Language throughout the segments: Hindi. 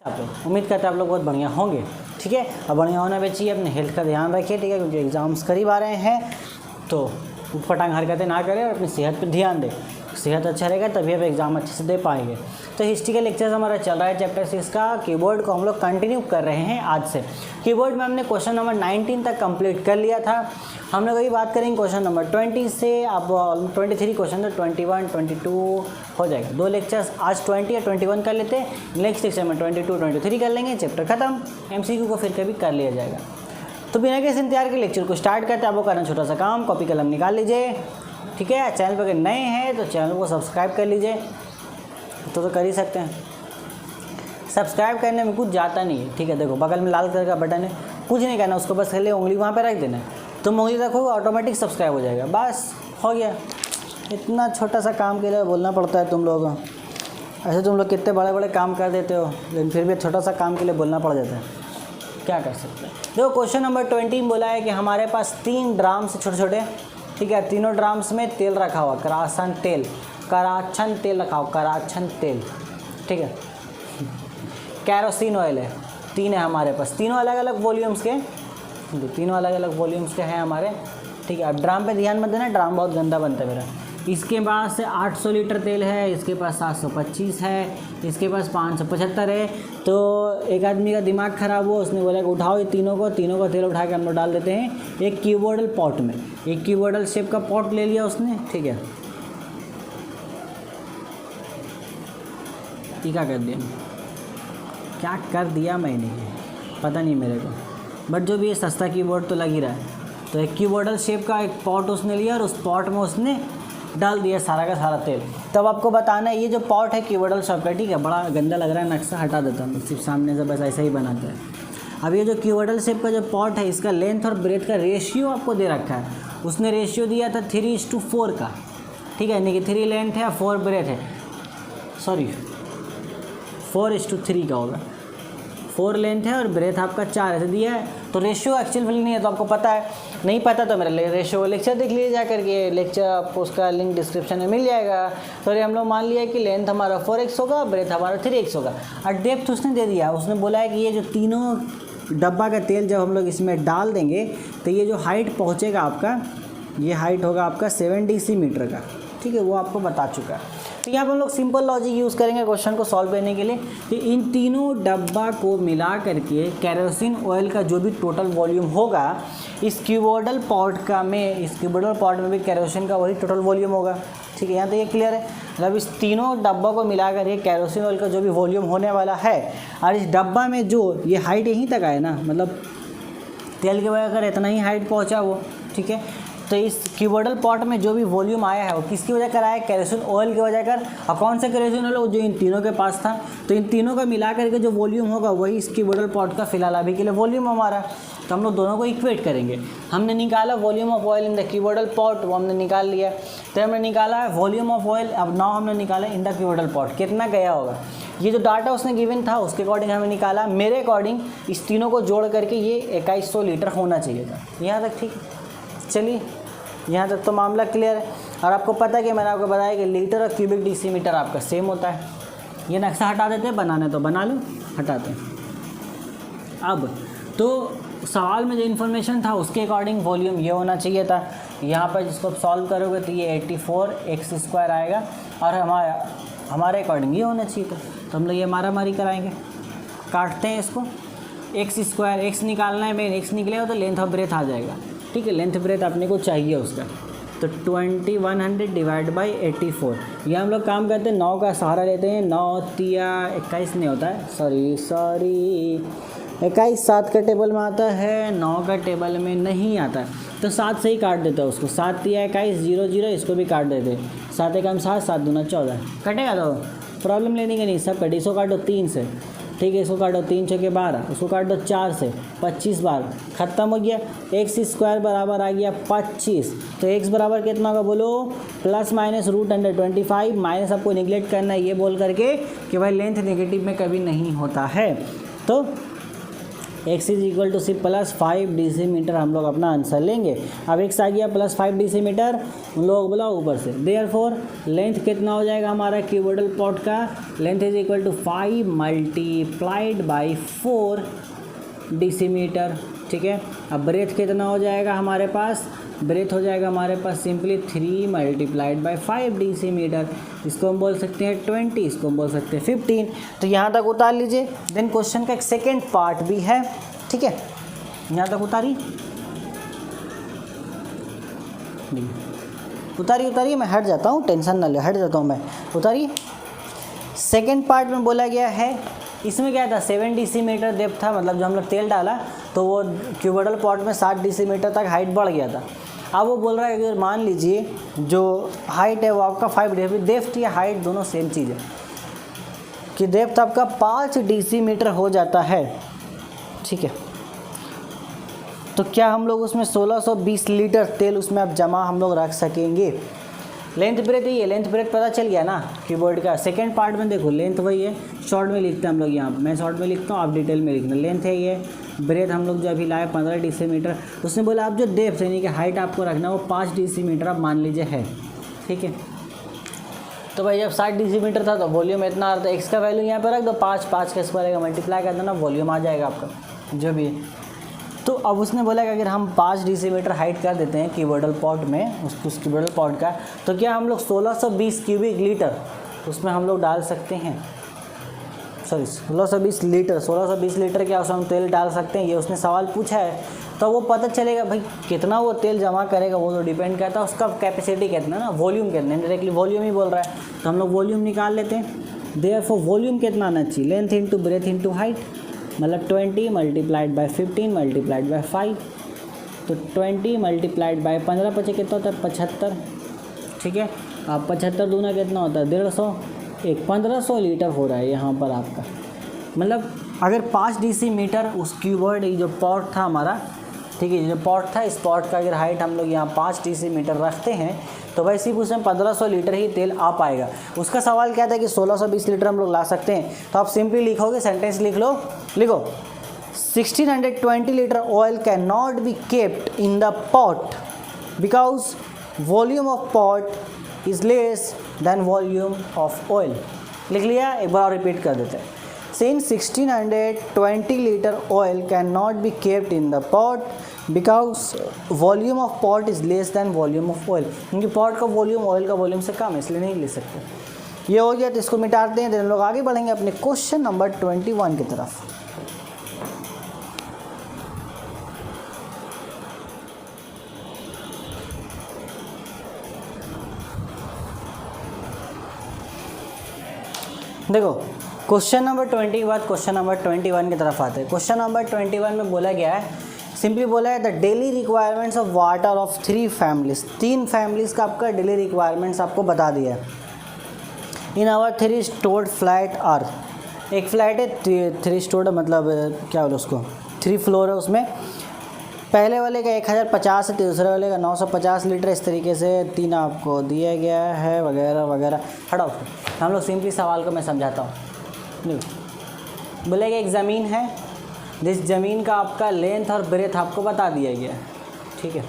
आप लोग उम्मीद करते हैं आप लोग बहुत बढ़िया होंगे, ठीक है। और बढ़िया होना भी चाहिए, अपने हेल्थ का ध्यान रखिए, ठीक है, क्योंकि एग्ज़ाम्स करीब आ रहे हैं। तो फटांग हरकतें ना करें और अपनी सेहत पर ध्यान दें। सेहत अच्छा रहेगा तभी आप एग्ज़ाम अच्छे से दे पाएंगे। तो हिस्ट्री का लेक्चर हमारा चल रहा है चैप्टर 6 का। कीवर्ड को हम लोग कंटिन्यू कर रहे हैं आज से। कीवर्ड में हमने क्वेश्चन नंबर 19 तक कंप्लीट कर लिया था। हम लोग अभी बात करेंगे क्वेश्चन नंबर 20 से। अब 23 क्वेश्चन, तो 21, 22 हो जाएगा। 2 लेक्चर्स आज 20 या 21 कर लेते हैं। नेक्स्ट लेक्चर में 22, 23 कर लेंगे। चैप्टर खत्म। MCQ को फिर कभी कर लिया जाएगा। तो बिना किसी इंतजार के लेक्चर को स्टार्ट करते हैं। आपको करना छोटा सा काम, कॉपी कलम निकाल लीजिए, ठीक है। चैनल पर अगर नए हैं तो चैनल को सब्सक्राइब कर लीजिए। तो कर ही सकते हैं। सब्सक्राइब करने में कुछ जाता नहीं है, ठीक है। देखो बगल में लाल कलर का बटन है, कुछ नहीं करना, उसको बस खाली उंगली वहाँ पे रख देना है। तुम उंगली रखोगे ऑटोमेटिक सब्सक्राइब हो जाएगा, बस हो गया। इतना छोटा सा काम के लिए बोलना पड़ता है तुम लोग। ऐसे तुम लोग कितने बड़े बड़े काम कर देते हो, लेकिन फिर भी छोटा सा काम के लिए बोलना पड़ जाता है, क्या कर सकते हैं। देखो क्वेश्चन नंबर 20 में बोला है कि हमारे पास 3 ड्राम्स छोटे छोटे, ठीक है। तीनों ड्राम्स में तेल रखा हुआ, करासन तेल रखा हुआ, करासन तेल, ठीक है। कैरोसिन ऑयल है, 3 है हमारे पास। तीनों अलग अलग वॉल्यूम्स के, तीनों अलग अलग वॉल्यूम्स के हैं हमारे, ठीक है। अब ड्राम पे ध्यान मत देना, ड्राम बहुत गंदा बनता है मेरा। इसके पास 800 लीटर तेल है, इसके पास 725 है, इसके पास 575 है। तो एक आदमी का दिमाग ख़राब हुआ, उसने बोला कि उठाओ ये तीनों को तेल उठा के हम लोग डाल देते हैं एक क्यूबॉइडल पॉट में। एक क्यूबॉइडल शेप का पॉट ले लिया उसने, ठीक है। क्या कर दिया, क्या कर दिया मैंने, पता नहीं मेरे को, बट जो भी ये सस्ता कीबोर्ड तो लग ही रहा है। तो एक कीबोर्डल शेप का एक पॉट उसने लिया और उस पॉट में उसने डाल दिया सारा का सारा तेल। तब आपको बताना है ये जो पॉट है कीबोर्डल शेप का, ठीक है। बड़ा गंदा लग रहा है, नक्शा हटा देता हूँ, सिर्फ सामने से बस ऐसा ही बनाता है। अब ये जो कीबोर्डल शेप का जो पॉट है, इसका लेंथ और ब्रेथ का रेशियो आपको दे रखा है। उसने रेशियो दिया था 3:4 का, ठीक है। यानी कि 3 लेंथ है और 4 ब्रेथ है, सॉरी 4:3 का होगा। 4 लेंथ है और ब्रेथ आपका 4 ऐसे दिया है। तो रेशियो एक्चुअल वैल्यू नहीं है, तो आपको पता है। नहीं पता तो मेरा रेशियो लेक्चर देख लीजिए जा करके, लेक्चर आपको उसका लिंक डिस्क्रिप्शन में मिल जाएगा। तो हम लोग मान लिया कि लेंथ हमारा 4x होगा, ब्रेथ हमारा 3x होगा, और डेप्थ उसने दे दिया। उसने बोला है कि ये जो तीनों डब्बा का तेल जब हम लोग इसमें डाल देंगे तो ये जो हाइट पहुँचेगा आपका, ये हाइट होगा आपका 7 डेसीमीटर का, ठीक है। वो आपको बता चुका है। तो यहाँ पर हम लोग सिंपल लॉजिक यूज़ करेंगे क्वेश्चन को सॉल्व करने के लिए कि इन तीनों डब्बा को मिला करके कैरोसिन ऑयल का जो भी टोटल वॉल्यूम होगा, इस क्यूबॉइडल पॉट का में, इस क्यूबॉइडल पॉट में भी कैरोसिन का वही टोटल वॉल्यूम होगा, ठीक है। यहाँ तो ये क्लियर है। मतलब इस तीनों डब्बा को मिला कर ये कैरोसिन ऑयल का जो भी वॉल्यूम होने वाला है, और इस डब्बा में जो ये हाइट यहीं तक आए ना, मतलब तेल के वजह कर इतना ही हाइट पहुँचा वो, ठीक है। तो इस कीबोर्डल पॉट में जो भी वॉल्यूम आया है वो किसकी वजह कर आया है, कैरोसिन ऑयल की वजह कर। और कौन सा कैरोसिन ऑयल जो इन तीनों के पास था, तो इन तीनों का मिला करके जो वॉल्यूम होगा वही इस कीबोर्डल पॉट का फिलहाल अभी के लिए वॉल्यूम हमारा। तो हम लोग दोनों को इक्वेट करेंगे। हमने निकाला volume of oil in the कीबोर्डल पॉट, वो हमने निकाल लिया। तो हमने निकाला है वॉल्यूम ऑफ ऑयल, अब नाउ हमने निकाला इन द कीबोर्डल पॉट कितना गया होगा। ये जो डाटा उसने गिवन था उसके अकॉर्डिंग हमें निकाला। मेरे अकॉर्डिंग इस तीनों को जोड़ करके ये 2100 लीटर होना चाहिए था। यहाँ तक ठीक है, चलिए यहाँ तक तो मामला क्लियर है। और आपको पता है कि मैंने आपको बताया कि लीटर और क्यूबिक डेसीमीटर आपका सेम होता है। ये नक्शा हटा देते हैं, बनाने तो बना लो, हटाते हैं। अब तो सवाल में जो इन्फॉर्मेशन था उसके अकॉर्डिंग वॉल्यूम ये होना चाहिए था। यहाँ पर जिसको आप सॉल्व करोगे तो ये 84x² आएगा, और हमारे अकॉर्डिंग ये होना चाहिए था। तो हम लोग ये मारामारी कराएंगे, काटते हैं इसको। x², x निकालना है मेन, x निकलेगा तो लेंथ ऑफ ब्रेथ आ जाएगा, ठीक है। लेंथ ब्रेथ अपने को चाहिए उसका। तो 2100 डिवाइड बाई 84। ये हम लोग काम करते हैं 9 का सहारा लेते हैं। 9 तिया 21 नहीं होता है, सॉरी 21 7 का टेबल में आता है, 9 का टेबल में नहीं आता है। तो 7 से ही काट देते हैं उसको। 7 तिया 21, 0 0 इसको भी काट देते हैं। 7 एकम 7, 7 दूना 14 कटेगा, तो प्रॉब्लम लेने के नहीं, सब कटे। इसको काटो 3 से, ठीक है। इसको काटो 3 × 12, उसको काट दो 4 से, 25 बार ख़त्म हो गया। x² बराबर आ गया 25। तो x बराबर कितना होगा बोलो, ±√125। माइनस आपको निगलेक्ट करना है ये बोल करके कि भाई लेंथ नेगेटिव में कभी नहीं होता है। तो x is equal to C plus 5 decimetre हम लोग अपना आंसर लेंगे। अब x आ गया प्लस 5 डेसीमीटर, उन लोगों को बोला ऊपर से। देयरफॉर लेंथ कितना हो जाएगा हमारा क्यूबोइडल पॉट का, length is equal to 5 multiplied by 4 decimetre, ठीक है। अब ब्रेथ कितना हो जाएगा हमारे पास, ब्रेथ हो जाएगा हमारे पास सिंपली 3 मल्टीप्लाइड बाई 5 डेसीमीटर, इसको हम बोल सकते हैं 20, इसको हम बोल सकते हैं 15। तो यहाँ तक उतार लीजिए। देन क्वेश्चन का एक सेकेंड पार्ट भी है, ठीक है, यहाँ तक उतारी उतारिए, मैं हट जाता हूँ, टेंशन ना ले, हट जाता हूँ मैं, उतारिए। सेकेंड पार्ट में बोला गया है, इसमें क्या था 7 डेसीमीटर डेप्थ था, मतलब जो हम लोग तेल डाला तो वो क्यूबोइडल पॉट में 7 डेसीमीटर तक हाइट बढ़ गया था। अब वो बोल रहा है अगर मान लीजिए जो हाइट है वो आपका 5 डेप्थ या हाइट दोनों सेम चीज़ है, कि डेप्थ आपका 5 डेसीमीटर हो जाता है, ठीक है। तो क्या हम लोग उसमें 1620 लीटर तेल उसमें अब जमा हम लोग रख सकेंगे। लेंथ ब्रेथ ही है, लेंथ ब्रेथ पता चल गया ना कीबोर्ड का। सेकंड पार्ट में देखो लेंथ वही है, शॉर्ट में लिखते हैं हम लोग, यहाँ मैं शॉर्ट में लिखता हूँ, आप डिटेल में लिखना। लेंथ है ये, ब्रेथ हम लोग जो अभी लाए 15 डेसीमीटर। उसने बोला आप जो डेप्थ यानी कि हाइट आपको रखना वो 5 डेसीमीटर आप मान लीजिए है, ठीक है। तो भाई जब 60 डेसीमीटर था तो वॉल्यूम इतना आ रहा था, एक्स का वैल्यू यहाँ पर रख दो, 5 के स्क्वायर का मल्टीप्लाई कर देना, वॉल्यूम आ जाएगा आपका जो भी है। तो अब उसने बोला कि अगर हम 5 डेसीमीटर हाइट कर देते हैं कीबोइडल पॉट में, उस कीबोइडल पॉट का, तो क्या हम लोग 1620 क्यूबिक लीटर उसमें हम लोग डाल सकते हैं, सॉरी 1620 लीटर, 1620 लीटर क्या उसमें हम तेल डाल सकते हैं, ये उसने सवाल पूछा है। तो वो पता चलेगा भाई कितना वो तेल जमा करेगा, वो तो डिपेंड करता है उसका कैपेसिटी कितना ना, वॉल्यूम कितना, डायरेक्टली वॉल्यूम ही बोल रहा है, तो हम लोग वॉल्यूम निकाल लेते हैं। देयरफॉर वॉल्यूम कितना आना चाहिए, length into breadth into height, मतलब 20 मल्टीप्लाइड बाई 15 मल्टीप्लाइड बाई 5, तो 20 मल्टीप्लाइड बाई 15 पचे कितना होता है 75, ठीक है। अब 75 दूना कितना होता है 150, एक 1500 लीटर हो रहा है यहाँ पर आपका। मतलब अगर 5 डेसीमीटर उस क्यूबॉइड जो पॉट था हमारा, ठीक है, जो पॉट था इस पॉट का अगर हाइट हम लोग यहाँ 5 डेसीमीटर रखते हैं तो भाई सिर्फ उसमें 1500 लीटर ही तेल आ पाएगा। उसका सवाल क्या था कि 1620 लीटर हम लोग ला सकते हैं, तो आप सिंपली लिखोगे, सेंटेंस लिख लो, लिखो 1620 litre oil can not be kept in the pot because volume of pot is less than volume of oil. लिख लिया, एक बार और रिपीट कर देते हैं। Since 1620 liter oil cannot be kept in the pot because volume of pot is less than volume of oil, क्योंकि pot का वॉल्यूम ऑयल का वॉल्यूम से कम है, इसलिए नहीं ले सकते। ये हो गया, तो इसको मिटाते हैं, तो हम लोग आगे बढ़ेंगे अपने क्वेश्चन नंबर 21 की तरफ। देखो क्वेश्चन नंबर 20 बाद क्वेश्चन नंबर 21 की तरफ आते हैं। क्वेश्चन नंबर 21 में बोला गया है, सिंपली बोला है the daily requirements of water of 3 families, 3 families का आपका डेली रिक्वायरमेंट्स आपको बता दिया है। In our 3 stored flat earth, एक फ्लैट है 3 स्टोर्ड, मतलब क्या बोलो उसको, 3 फ्लोर है, उसमें पहले वाले का 1050 है, दूसरे वाले का 950 लीटर, इस तरीके से 3 आपको दिया गया है वगैरह वगैरह। हटाओ, हम लोग सिंपली सवाल को मैं समझाता हूँ। बोलेगा एक ज़मीन है, जिस ज़मीन का आपका लेंथ और ब्रेथ आपको बता दिया गया है, ठीक है।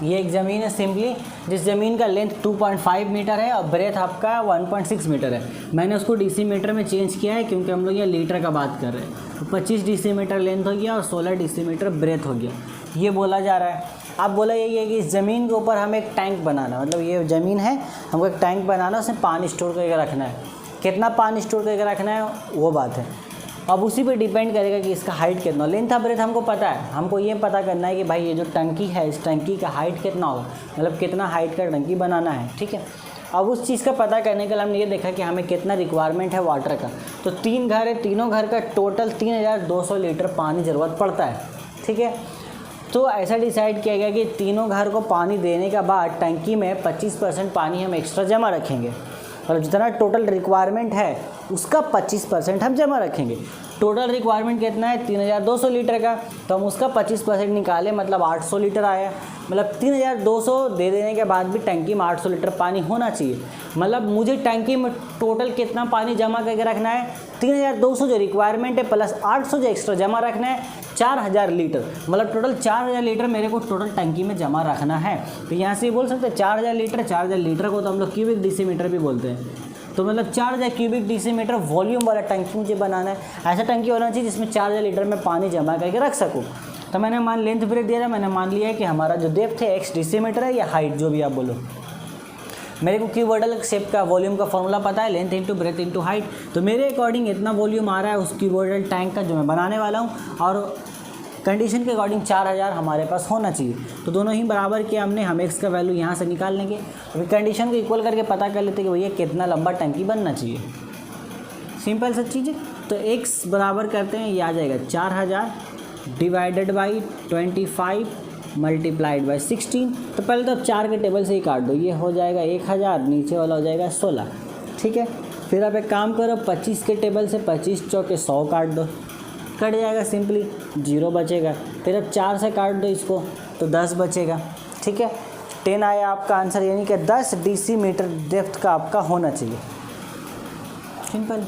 ये एक ज़मीन है सिंपली, जिस ज़मीन का लेंथ 2.5 मीटर है और ब्रेथ आपका 1.6 मीटर है। मैंने उसको डेसीमीटर में चेंज किया है क्योंकि हम लोग ये लीटर का बात कर रहे हैं। तो 25 डेसीमीटर लेंथ हो गया और 16 डेसीमीटर ब्रेथ हो गया, ये बोला जा रहा है। अब बोला यही है कि इस ज़मीन के ऊपर हमें एक टैंक बनाना, मतलब ये ज़मीन है, हमको एक टैंक बनाना, उसमें पानी स्टोर करके रखना है। कितना पानी स्टोर करके रखना है वो बात है। अब उसी पे डिपेंड करेगा कि इसका हाइट कितना, लेंथ और ब्रेथ हमको पता है, हमको ये पता करना है कि भाई ये जो टंकी है इस टंकी का हाइट कितना होगा, मतलब कितना हाइट का टंकी बनाना है, ठीक है। अब उस चीज़ का पता करने के लिए हमने ये देखा कि हमें कितना रिक्वायरमेंट है वाटर का। तो 3 घर है, तीनों घर का टोटल 3200 लीटर पानी ज़रूरत पड़ता है, ठीक है। तो ऐसा डिसाइड किया गया कि तीनों घर को पानी देने के बाद टंकी में 25% पानी हम एक्स्ट्रा जमा रखेंगे, और जितना टोटल रिक्वायरमेंट है उसका 25% हम जमा रखेंगे। टोटल रिक्वायरमेंट कितना है 3200 लीटर का, तो हम उसका 25% निकाले, मतलब 800 लीटर आया। मतलब 3200 दे देने के बाद भी टंकी में 800 लीटर पानी होना चाहिए। मतलब मुझे टंकी में टोटल कितना पानी जमा करके रखना है 3200 जो रिक्वायरमेंट है प्लस 800 जो एक्स्ट्रा जमा रखना है, 4000 लीटर, मतलब टोटल 4000 लीटर मेरे को टोटल टंकी में जमा रखना है। तो यहाँ से बोल सकते हैं 4000 लीटर को तो हम लोग क्यूबिक डेसीमीटर भी बोलते हैं। तो मतलब 4000 क्यूबिक डेसीमीटर वॉल्यूम वाला टंकी मुझे बनाना है। ऐसा टंकी होना चाहिए जिसमें 4000 लीटर में पानी जमा करके रख सकूँ। तो मैंने लेंथ ब्रेथ दिया था, मैंने मान लिया है कि हमारा जो डेप्थ है x डेसीमीटर है या हाइट जो भी आप बोलो। मेरे को क्यूबॉइडल शेप का वॉल्यूम का फॉर्मूला पता है, length into breadth into height. तो मेरे अकॉर्डिंग इतना वॉल्यूम आ रहा है उस क्यूबॉइडल टैंक का जो मैं बनाने वाला हूँ, और कंडीशन के अकॉर्डिंग 4000 हमारे पास होना चाहिए। तो दोनों ही बराबर किया हमने, हम x का वैल्यू यहाँ से निकाल लेंगे। अभी कंडीशन को इक्वल करके पता कर लेते कि भैया कितना लंबा टंकी बनना चाहिए। सिंपल सा चीज़ है। तो x बराबर करते हैं, ये आ जाएगा 4000 डिवाइडेड बाई 25 मल्टीप्लाइड बाई 16। तो पहले तो 4 के टेबल से ही काट दो, ये हो जाएगा 1000, नीचे वाला हो जाएगा 16। ठीक है, फिर आप एक काम करो, 25 के टेबल से 25 चौके 100 काट दो, कट जाएगा सिंपली, 0 बचेगा। फिर अब 4 से काट दो इसको तो 10 बचेगा। ठीक है, 10 आया आपका आंसर, यानी कि 10 डेसीमीटर डेप्थ का आपका होना चाहिए। सिंपल,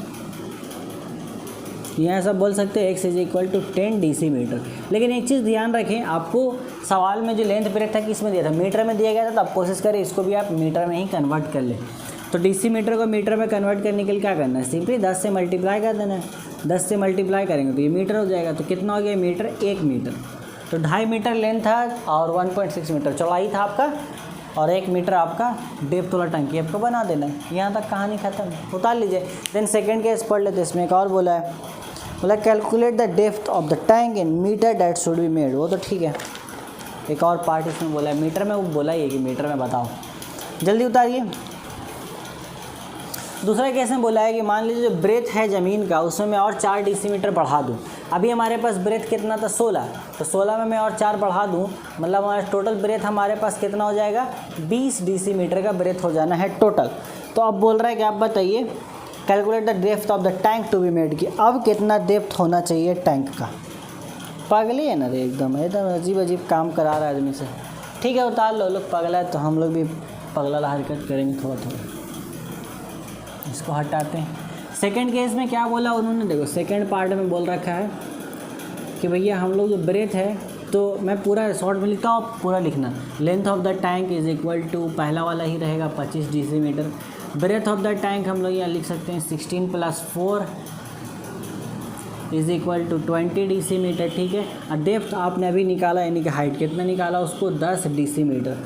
यहाँ सब बोल सकते हैं x is equal to 10 decimetre. लेकिन एक चीज़ ध्यान रखें, आपको सवाल में जो लेंथ ब्रेथ था किस में दिया था, मीटर में दिया गया था। तो आप कोशिश करें इसको भी आप मीटर में ही कन्वर्ट कर लें। तो डेसीमीटर को मीटर में कन्वर्ट करने के लिए क्या करना है, सिंपली 10 से मल्टीप्लाई कर देना है। 10 से मल्टीप्लाई करेंगे तो ये मीटर हो जाएगा। तो कितना हो गया मीटर, 1 मीटर। तो 2.5 मीटर लेंथ था और 1.6 मीटर चौड़ाई था आपका, और 1 मीटर आपका डेप्थ वाला टंकी आपको बना देना है। यहाँ तक कहानी खत्म, उतार लीजिए। देन सेकेंड केस पढ़ लेते, इसमें एक और बोला है, बोला calculate the depth of the tank in metre that should be made. वो तो ठीक है, एक और पार्ट इसमें बोला है मीटर में, वो बोला ही है कि मीटर में बताओ, जल्दी उतारिए। दूसरा केस में बोला है कि मान लीजिए जो ब्रेथ है ज़मीन का, उसमें मैं और 4 डेसीमीटर बढ़ा दूँ। अभी हमारे पास ब्रेथ कितना था, 16, तो 16 में मैं और 4 बढ़ा दूँ, मतलब हमारा टोटल ब्रेथ हमारे पास कितना हो जाएगा, 20 डेसीमीटर का ब्रेथ हो जाना है टोटल। तो अब बोल रहा है कि आप बताइए calculate the depth of the tank to be made, कि अब कितना डेप्थ होना चाहिए टैंक का। पागल ही है ना रे, एकदम अजीब अजीब काम करा रहा है आदमी से। ठीक है, उतार लो, लोग पागल है तो हम लोग भी पगला हरकत करेंगे थोड़ा थोड़ा। इसको हटाते हैं। सेकंड केस में क्या बोला उन्होंने, देखो सेकंड पार्ट में बोल रखा है कि भैया हम लोग जो ब्रेथ है, तो मैं पूरा शॉर्ट में लिखता हूँ, पूरा लिखना। Length of the tank is equal to, पहला वाला ही रहेगा 25 decimetre. Breadth of the tank हम लोग यहाँ लिख सकते हैं 16 + 4 इज इक्वल टू 20 डेसीमीटर। ठीक है, और डेप्थ आपने अभी निकाला, यानी कि हाइट कितना निकाला उसको, 10 डेसीमीटर।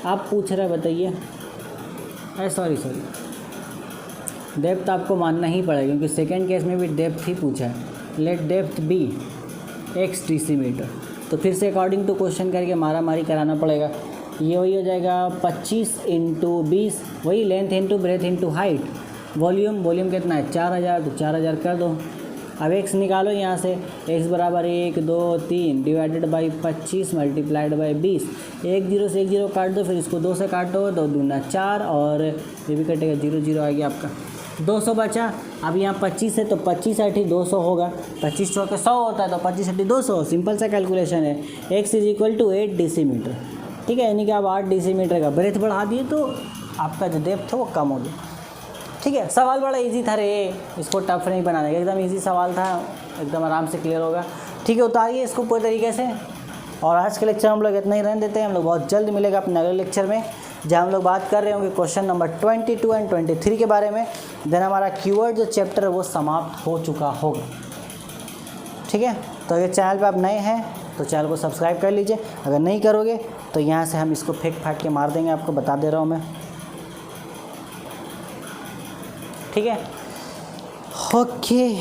आप पूछ रहे बताइए, अरे सॉरी डेप्थ आपको मानना ही पड़ेगा, क्योंकि सेकेंड केस में भी डेप्थ ही पूछा है। Let depth be x decimetre. तो फिर से अकॉर्डिंग टू क्वेश्चन करके मारा मारी कराना पड़ेगा। ये वही हो जाएगा 25 × 20, वही length into breadth into height. Volume कितना है, 4000, तो 4000 कर दो। अब x निकालो यहाँ से, x बराबर 1 2 3 डिवाइडेड बाई 25 मल्टीप्लाइड बाई 20। 1 0 से 1 0 काट दो, फिर इसको 2 से काटो, 2 दूना 4, और ये भी कटेगा, 0 0 आ गया आपका, 200 बचा। अब यहाँ 25 है तो 25 × 8 200 होगा, 25 चौके 100 होता है, तो 25 × 8 200। सिंपल सा कैलकुलेशन है। x is equal to 8 decimetre. ठीक है, यानी कि आप 8 डेसीमीटर का ब्रेथ बढ़ा दिए तो आपका जो डेप्थ है वो कम हो गया। ठीक है, सवाल बड़ा इजी था रे, इसको टफ नहीं बनाने का, एकदम इजी सवाल था, एकदम आराम से क्लियर होगा। ठीक है, उतारिए इसको पूरे तरीके से। और आज के लेक्चर हम लोग इतना ही रहने देते हैं। हम लोग बहुत जल्द मिलेगा अपने अगले लेक्चर में, जहाँ हम लोग बात कर रहे होंगे क्वेश्चन नंबर 22 एंड 23 के बारे में। देन हमारा कीवर्ड जो चैप्टर है वो समाप्त हो चुका होगा। ठीक है, तो अगर चैनल पे आप नए हैं तो चैनल को सब्सक्राइब कर लीजिए, अगर नहीं करोगे तो यहाँ से हम इसको फेंक फाट के मार देंगे, आपको बता दे रहा हूँ मैं। ठीक है, ओके।